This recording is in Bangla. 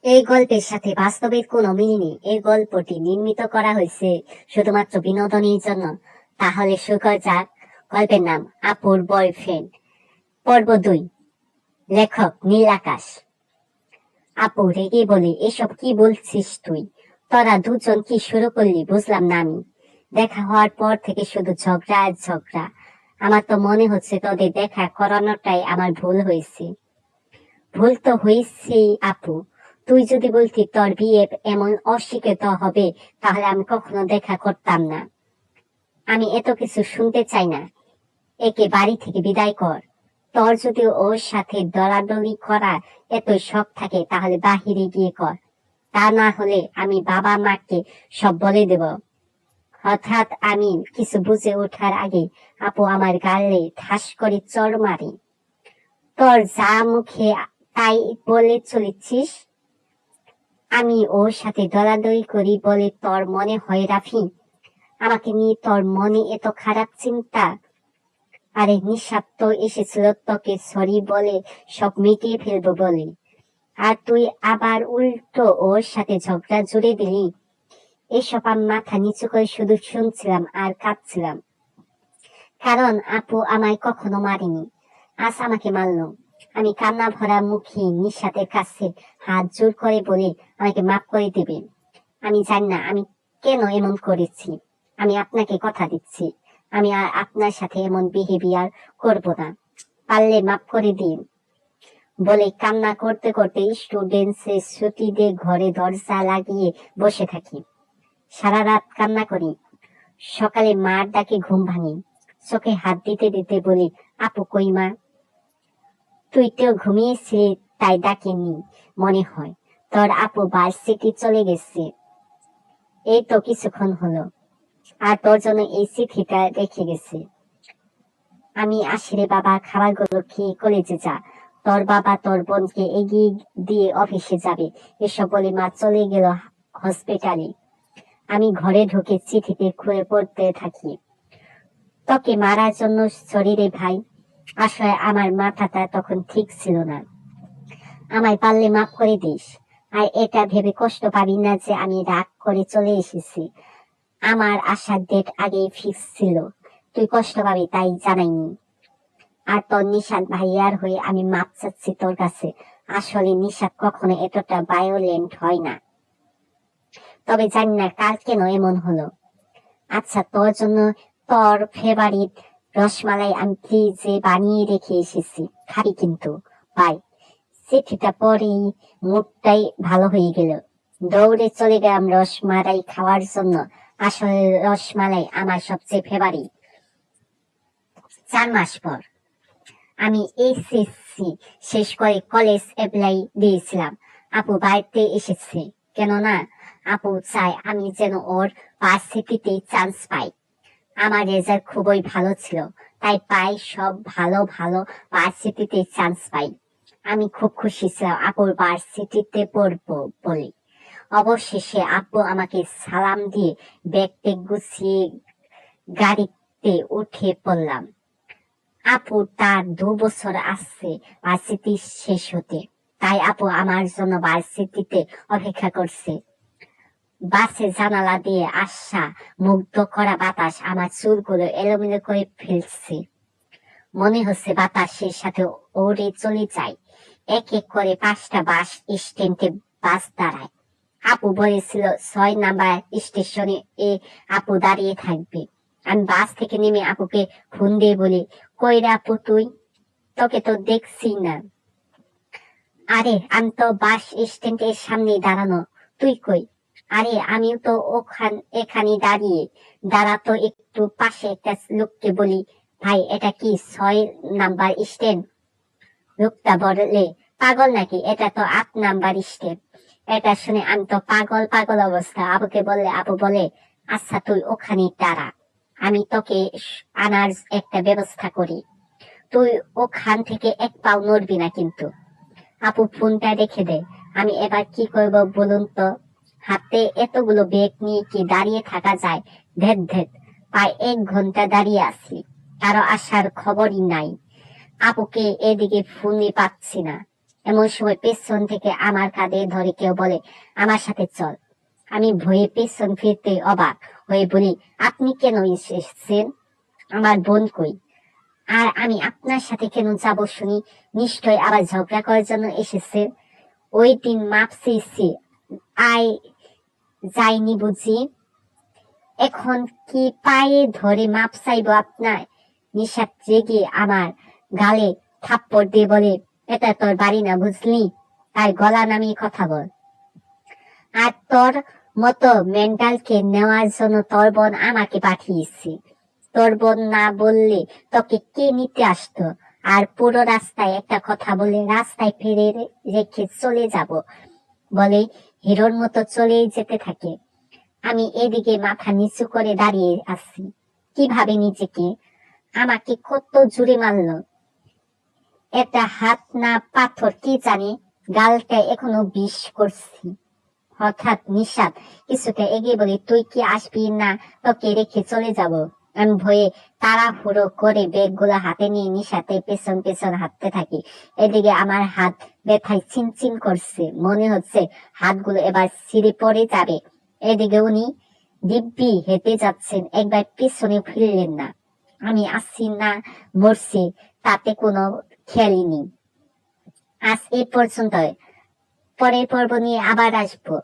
এই গল্পের সাথে বাস্তবের কোনো মিল নেই। এই গল্পটি নির্মিত করা হয়েছে শুধুমাত্র বিনোদনের জন্য। তাহলে শুরু করা যাক। গল্পের নাম আপুর বয়ফ্রেন্ড, পর্ব 2। লেখক নীল আকাশ। আপু রেগে বলে, এসব কি বলছিস তুই? তোরা দুজন কি শুরু করলি বুঝলাম না আমি। দেখা হওয়ার পর থেকে শুধু ঝগড়া আর ঝগড়া। আমার তো মনে হচ্ছে তোদের দেখা করানোটাই আমার ভুল হয়েছে। ভুল তো হয়েছেই আপু। তুই যদি বলতি তোর বিয়ে এমন অশিক্ষিত হবে, তাহলে আমি কখনো দেখা করতাম না। আমি এত কিছু শুনতে চাই না। একে বাড়ি থেকে বিদায় কর। তোর যদি ওর সাথে দলাদলি করা এতই শখ থাকে, তাহলে বাহিরে গিয়ে কর। তা না হলে আমি বাবা মাকে সব বলে দেব। হঠাৎ আমি কিছু বুঝে ওঠার আগে আপু আমার গালে ঠাস করে চড় মারে। তোর যা মুখে তাই বলে চলেছিস? আমি ওর সাথে দলাদলি করি বলে তোর মনে হয় রাফি? আমাকে নিয়ে তোর মনে এত খারাপ চিন্তা? আরে নিঃস্বার্থ তো এসেছিল তোকে সরি বলে সব মিটিয়ে ফেলবো বলে, আর তুই আবার উল্টো ওর সাথে ঝগড়া জুড়ে দিলি। এসব আমি মাথা নিচু করে শুধু শুনছিলাম আর কাঁদছিলাম, কারণ আপু আমায় কখনো মারেনি, আজ আমাকে মারলো। আমি কান্না ভরা মুখে নিঃস্বাদের কাছে হাত জোর করে বলে আমাকে মাফ করে দিবে। আমি জানি না আমি কেন এমন করেছি। আমি আপনাকে কথা দিচ্ছি, আমি আর আপনার সাথে এমন বিহেভিয়ার করব না। পারলে মাফ করে দিন। বলে কান্না করতে করতে স্টুডেন্টসের ছুটিদের ঘরে দরজা লাগিয়ে বসে থাকি। সারা রাত কান্না করি। সকালে মার ডাকে ঘুম ভাঙি। চোখে হাত দিতে দিতে বলি, আপু কই মা? তুই তো ঘুমিয়েছিলি তাই ডাকেনি মনে হয়। তোর আপু ভার্সিটি চলে গেছে, এই তো কিছুক্ষণ হলো, আর তোর জন্য এই চিঠিটা রেখে গেছে। আমি আসি রে বাবা, খাবারগুলো খেয়ে কলেজে যা। তোর বাবা তোর বোনকে এগিয়ে দিয়ে অফিসে যাবে। এসব বলে মা চলে গেল হসপিটালে। আমি ঘরে ঢুকে চিঠিতে খুঁড়ে পড়তে থাকি। তোকে মারার জন্য সরি রে ভাই। আসলে আমার মাথাটা তখন ঠিক ছিল না। আমায় পারলে মাফ করে দিস। আর এটা ভেবে কষ্ট পাবি না যে আমি রাগ করে চলে এসেছি। আমার আসার ডেট আগেই ফিক্স ছিল। তুই কষ্ট পাবি তাই জানাইনি। আর তোর নিশাদ ভাইয়ার হয়ে আমি মাপ চাচ্ছি তোর কাছে। আসলে নিশাদ কখনো এতটা ভায়োলেন্ট হয় না। তবে জানি না কাল কেন এমন হলো। আচ্ছা, তোর জন্য তোর ফেভারিট রসমালাই আমি ফ্রিজে বানিয়ে রেখে এসেছি, খাবি কিন্তু? বাই। চিঠিটা পরেই মুডটাই ভালো হয়ে গেল। দৌড়ে চলে গেলাম রসমালাই খাওয়ার জন্য। আসলে রসমালাই আমার সবচেয়ে ফেভারিট। 4 মাস পর আমি এইচএসসি শেষ করে কলেজ অ্যাপ্লাই দিয়েছিলাম। আপু বাড়িতে এসেছে, কেননা আপু চায় আমি যেন ওর ভার্সিটিতে চান্স পাই। আমার রেজাল্ট খুবই ভালো ছিল, তাই পাই সব ভালো ভালো ভার্সিটিতে চান্স পাই। আমি খুব খুশি ছিলাম আপুর ভার্সিটিতে পড়বো বলে। অবশেষে আপু আমাকে সালাম দিয়ে ব্যাগ ট্যাগ গুছিয়ে গাড়িতে উঠে পড়লাম। আপু তার 2 বছর আসছে ভার্সিটি শেষ হতে, তাই আপু আমার জন্য ভার্সিটিতে অপেক্ষা করছে। বাসে জানালা দিয়ে আসা মুগ্ধ করা বাতাস আমার চুলগুলো এলোমেলো করে ফেলছে। মনে হচ্ছে বাতাসের সাথে ওড়ে চলে যায়। এক এক করে 5টা বাস স্ট্যান্ডে বাস দাঁড়ায়। আপু বলেছিল 6 নাম্বার স্টেশনে আপু দাঁড়িয়ে থাকবে। আমি বাস থেকে নেমে আপুকে ফোন দিয়ে বলি, কই রে আপু তুই? তোকে তো দেখছি না। আরে আমি তো বাস স্ট্যান্ডের সামনে দাঁড়ানো, তুই কই? আরে আমিও তো এখানে দাঁড়িয়ে। দাঁড়া তো একটু। পাশে একটা লোককে বলি, ভাই এটা কি 6 নাম্বার স্ট্যান্ড? লোকটা বলে, পাগল নাকি, এটা তো 8 নাম্বার স্ট্যান্ড। এটা শুনে আমি তো পাগল পাগল অবস্থা। আপুকে বললে আপু বলে, আচ্ছা তুই ওখানে দাঁড়া, আমি তোকে আনার একটা ব্যবস্থা করি। তুই ওখান থেকে এক পাও নড়বি না কিন্তু। আপু ফোনটা রেখে দে। আমি এবার কি করব বলুন তো? হাতে এতগুলো ব্যাগ নিয়ে কি দাঁড়িয়ে থাকা যায়? ধেত ধেত, প্রায় 1 ঘন্টা দাঁড়িয়ে আছি, কারো আসার খবরই নাই। আপুকে এদিকে ফোনে পাচ্ছি না। এমন সময় পেছন থেকে আমার কাঁধে ধরে কেউ বলে, আমার সাথে চল। আমি ভয়ে পেছন ফিরতে অবাক হয়ে বলি, আপনি কেন এসেছেন? আমার বোন কই? আর আমি আপনার সাথে কেন যাব শুনি? নিশ্চয় আবার ঝগড়া করার জন্য এসেছেন। ওই দিন মাপ চেয়েছি, আই যাইনি বুঝি? এখন কি পায়ে ধরে মাপ চাইব আপনার? নিশাত জেগে আমার গালে থাপ্পড় দিয়ে বলে, এটা তোর বাড়ি না বুঝলি, তাই গলা নামিয়ে কথা বল। আর তোর মতো মেন্টালকে নেওয়ার জন্য তোর বোন আমাকে পাঠিয়েছে। তোর বোন না বললে তোকে কে নিতে আসতো? আর পুরো রাস্তায় একটা কথা বলে রাস্তায় ফেলে রেখে চলে যাব বলে হিরোর মতো চলেই যেতে থাকে। আমি এদিকে মাথা নিচু করে দাঁড়িয়ে আছি। কিভাবে নিজেকে? আমাকে কত জোরে মারলো, এটা হাত না পাথর কি জানি, গালটা এখনো বিষ করছি। হঠাৎ নিশাত কিছুটা এগিয়ে বলে, তুই কি আসবি না তোকে রেখে চলে যাব? আমি ভয়ে তাড়াহুড়ো করে ব্যাগগুলো হাতে নিয়ে নিশাতের পেছন পেছন হাঁটতে থাকি। এদিকে আমার হাত ব্যথায় চিনচিন করছে, মনে হচ্ছে হাতগুলো এবার ছিঁড়ে পড়ে যাবে। এদিকে উনি দিব্যি হেঁটে যাচ্ছেন, একবার পিছনে ফিরলেন না। আমি আসছি না মরছি তাতে কোনো খেয়ালই নেই। আজ এই পর্যন্ত, পরের পর্ব নিয়ে আবার আসবো।